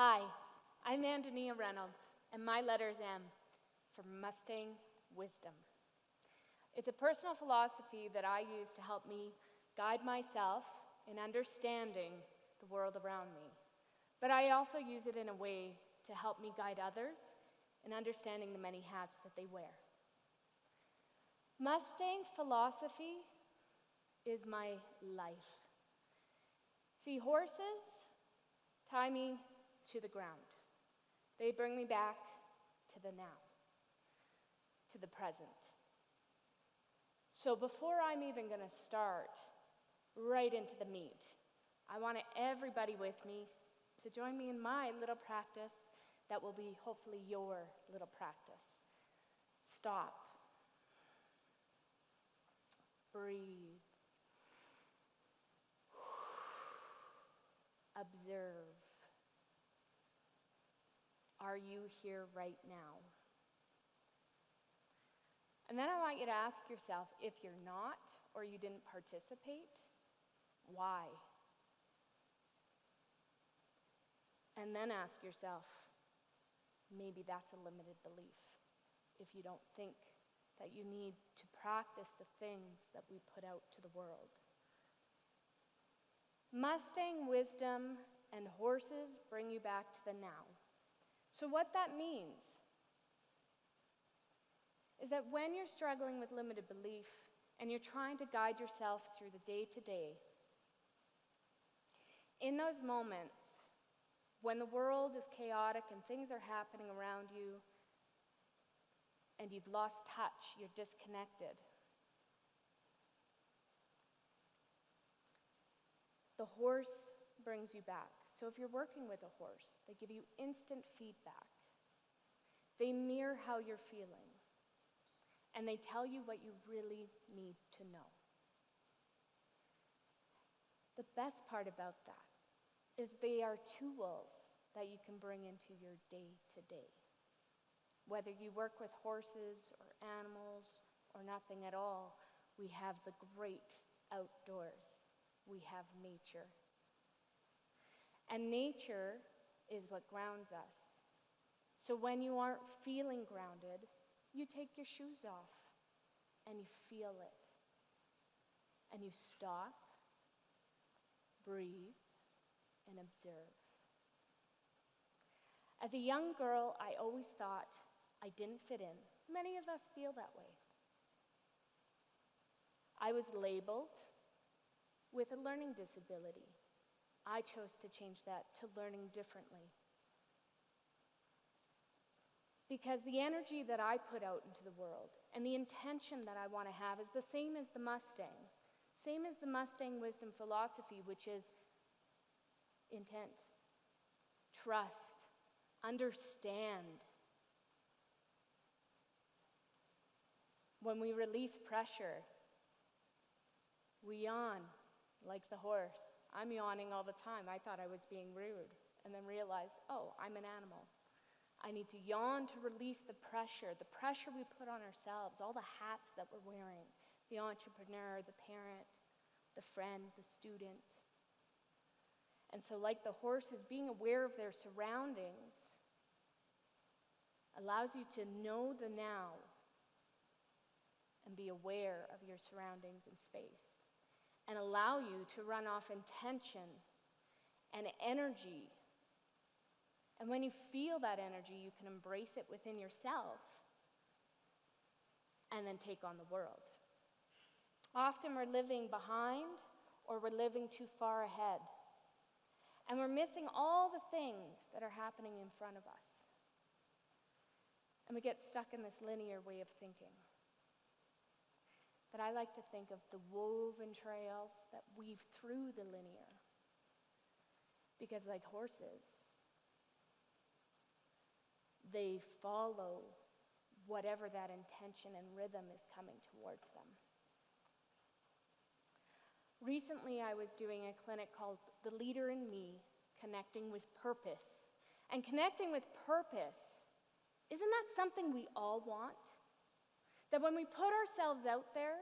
Hi, I'm Andonia Reynolds, and my letter is M for Mustang Wisdom. It's a personal philosophy that I use to help me guide myself in understanding the world around me. But I also use it in a way to help me guide others in understanding the many hats that they wear. Mustang philosophy is my life. See, horses tie me to the ground. They bring me back to the now, to the present. So before I'm even going to start right into the meat, I want everybody with me to join me in my little practice that will be hopefully your little practice. Stop. Breathe. Observe. Are you here right now? And then I want you to ask yourself, if you're not or you didn't participate, why? And then ask yourself, maybe that's a limited belief if you don't think that you need to practice the things that we put out to the world. Mustang wisdom and horses bring you back to the now. So what that means is that when you're struggling with limited belief and you're trying to guide yourself through the day-to-day, in those moments when the world is chaotic and things are happening around you and you've lost touch, you're disconnected, the horse brings you back. So if you're working with a horse, they give you instant feedback. They mirror how you're feeling. And they tell you what you really need to know. The best part about that is they are tools that you can bring into your day-to-day. Whether you work with horses or animals or nothing at all, we have the great outdoors. We have nature. And nature is what grounds us. So when you aren't feeling grounded, you take your shoes off and you feel it. And you stop, breathe, and observe. As a young girl, I always thought I didn't fit in. Many of us feel that way. I was labeled with a learning disability. I chose to change that to learning differently. Because the energy that I put out into the world and the intention that I want to have is the same as the Mustang. Same as the Mustang wisdom philosophy, which is intent, trust, understand. When we release pressure, we yawn like the horse. I'm yawning all the time. I thought I was being rude and then realized, oh, I'm an animal. I need to yawn to release the pressure we put on ourselves, all the hats that we're wearing, the entrepreneur, the parent, the friend, the student. And so like the horses, being aware of their surroundings allows you to know the now and be aware of your surroundings and space, and allow you to run off intention and energy. And when you feel that energy, you can embrace it within yourself and then take on the world. Often we're living behind or we're living too far ahead. And we're missing all the things that are happening in front of us. And we get stuck in this linear way of thinking. But I like to think of the woven trails that weave through the linear. Because like horses, they follow whatever that intention and rhythm is coming towards them. Recently, I was doing a clinic called The Leader in Me, Connecting with Purpose. And connecting with purpose, isn't that something we all want? That when we put ourselves out there,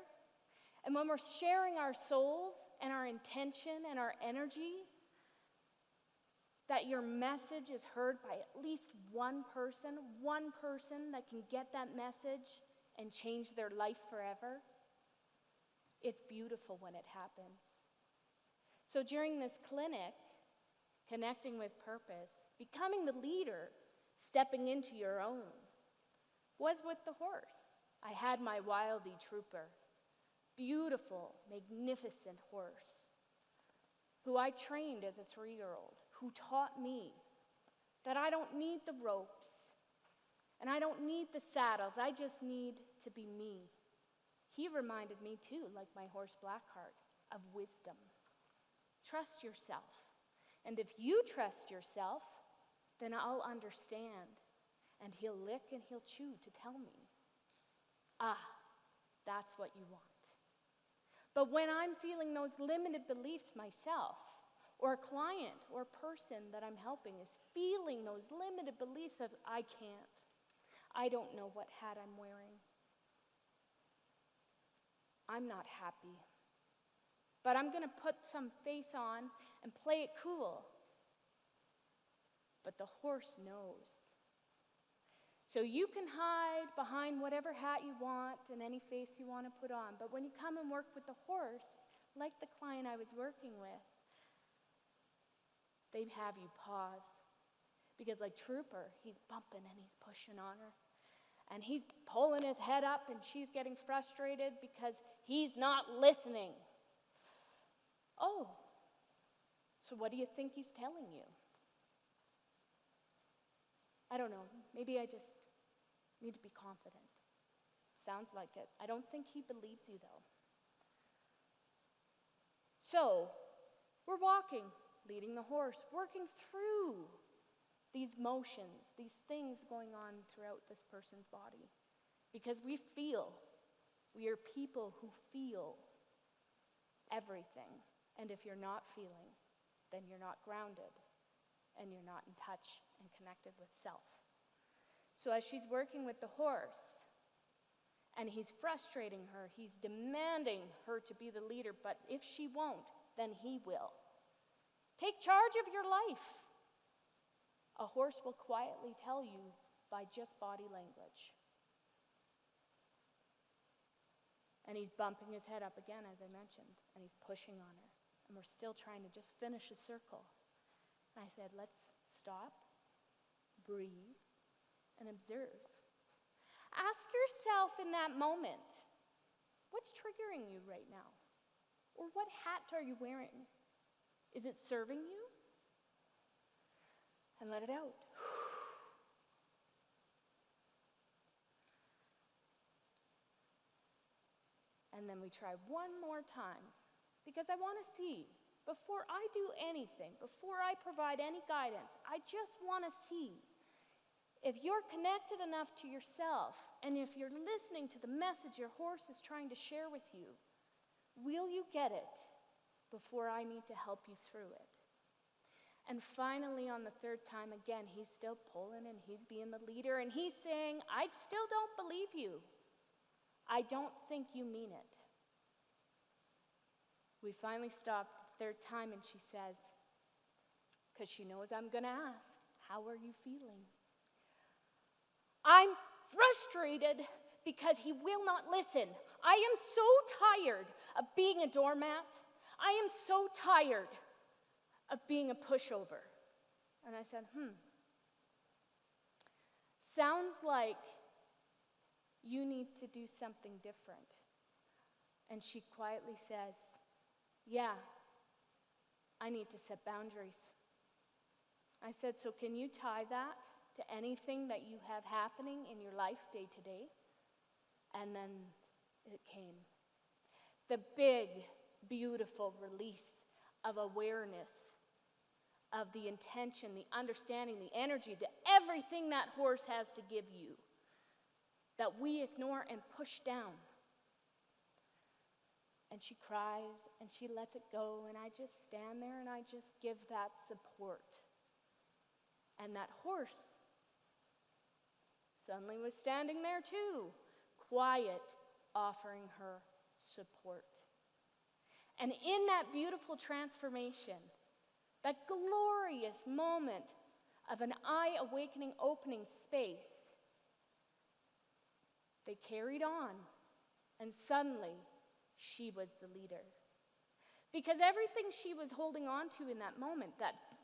and when we're sharing our souls and our intention and our energy, that your message is heard by at least one person that can get that message and change their life forever, it's beautiful when it happens. So during this clinic, connecting with purpose, becoming the leader, stepping into your own, was with the horse. I had my Wildie Trooper, beautiful, magnificent horse, who I trained as a 3-year-old, who taught me that I don't need the ropes and I don't need the saddles. I just need to be me. He reminded me too, like my horse Blackheart, of wisdom. Trust yourself. And if you trust yourself, then I'll understand. And he'll lick and he'll chew to tell me. That's what you want. But when I'm feeling those limited beliefs myself, or a client or person that I'm helping is feeling those limited beliefs of, I can't, I don't know what hat I'm wearing, I'm not happy, but I'm going to put some face on and play it cool. But the horse knows. So you can hide behind whatever hat you want and any face you want to put on, but when you come and work with the horse, like the client I was working with, they'd have you pause. Because like Trooper, he's bumping and he's pushing on her. And he's pulling his head up and she's getting frustrated because he's not listening. Oh, so what do you think he's telling you? I don't know. Maybe I just need to be confident. Sounds like it. I don't think he believes you though. So, we're walking, leading the horse, working through these motions, these things going on throughout this person's body. Because we are people who feel everything. And if you're not feeling, then you're not grounded and you're not in touch and connected with self. So as she's working with the horse and he's frustrating her, he's demanding her to be the leader, but if she won't, then he will. Take charge of your life. A horse will quietly tell you by just body language. And he's bumping his head up again, as I mentioned, and he's pushing on her. And we're still trying to just finish a circle. And I said, let's stop, breathe, and observe. Ask yourself in that moment, what's triggering you right now? Or what hat are you wearing? Is it serving you? And let it out. And then we try one more time, because I want to see, before I do anything, before I provide any guidance, I just want to see if you're connected enough to yourself, and if you're listening to the message your horse is trying to share with you, will you get it before I need to help you through it? And finally, on the third time, again, he's still pulling and he's being the leader and he's saying, I still don't believe you. I don't think you mean it. We finally stopped the third time and she says, because she knows I'm going to ask, how are you feeling? I'm frustrated because he will not listen. I am so tired of being a doormat. I am so tired of being a pushover. And I said, sounds like you need to do something different. And she quietly says, yeah, I need to set boundaries. I said, so can you tie that to anything that you have happening in your life day to day? And then it came. The big, beautiful release of awareness, of the intention, the understanding, the energy, everything that horse has to give you that we ignore and push down. And she cries and she lets it go, and I just stand there and I just give that support. And that horse suddenly was standing there too, quiet, offering her support. And in that beautiful transformation, that glorious moment of an eye-awakening opening space, they carried on, and suddenly she was the leader. Because everything she was holding on to in that moment,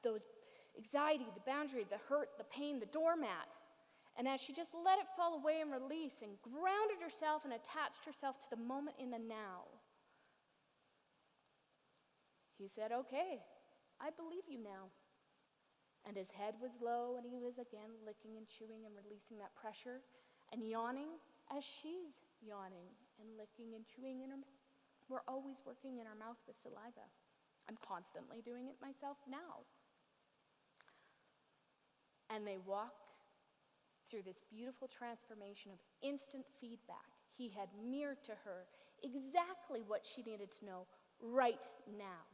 those anxiety, the boundary, the hurt, the pain, the doormat, and as she just let it fall away and release and grounded herself and attached herself to the moment in the now, he said, "Okay, I believe you now." And his head was low, and he was again licking and chewing and releasing that pressure and yawning as she's yawning and licking and chewing in her mouth. We're always working in our mouth with saliva. I'm constantly doing it myself now. And they walk through this beautiful transformation of instant feedback. He had mirrored to her exactly what she needed to know right now.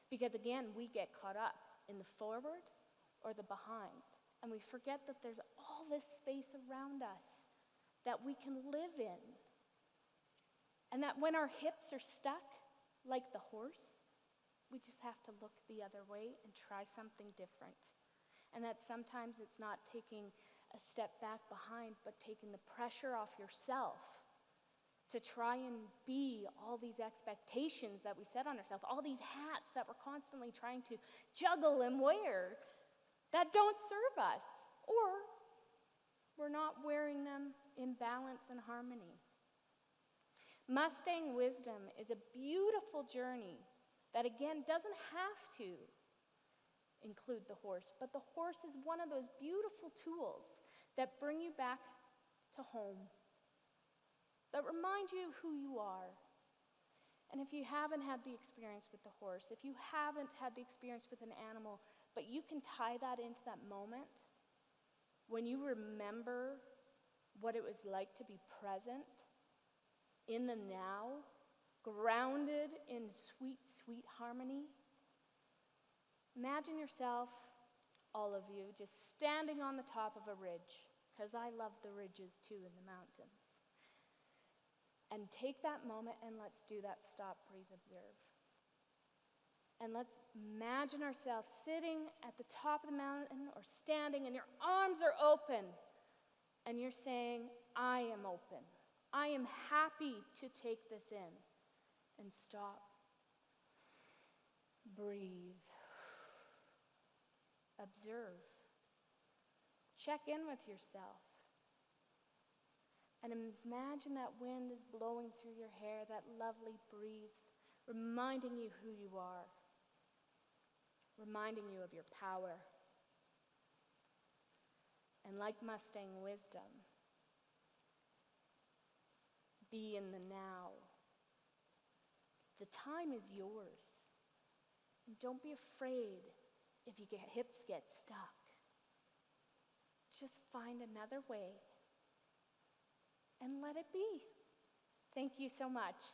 Because again, we get caught up in the forward or the behind, and we forget that there's all this space around us that we can live in. And that when our hips are stuck, like the horse, we just have to look the other way and try something different. And that sometimes it's not taking a step back behind, but taking the pressure off yourself to try and be all these expectations that we set on ourselves, all these hats that we're constantly trying to juggle and wear that don't serve us, or we're not wearing them in balance and harmony. Mustang Wisdom is a beautiful journey that, again, doesn't have to include the horse, but the horse is one of those beautiful tools that bring you back to home, that remind you who you are. And if you haven't had the experience with the horse, if you haven't had the experience with an animal, but you can tie that into that moment when you remember what it was like to be present in the now, grounded in sweet, sweet harmony. Imagine yourself, all of you, just standing on the top of a ridge, because I love the ridges too in the mountains. And take that moment and let's do that stop, breathe, observe. And let's imagine ourselves sitting at the top of the mountain or standing, and your arms are open, and you're saying, "I am open. I am happy to take this in." And stop. Breathe. Observe. Check in with yourself. And imagine that wind is blowing through your hair, that lovely breeze, reminding you who you are, reminding you of your power. And like Mustang Wisdom, be in the now. The time is yours. And don't be afraid if your hips get stuck. Just find another way and let it be. Thank you so much.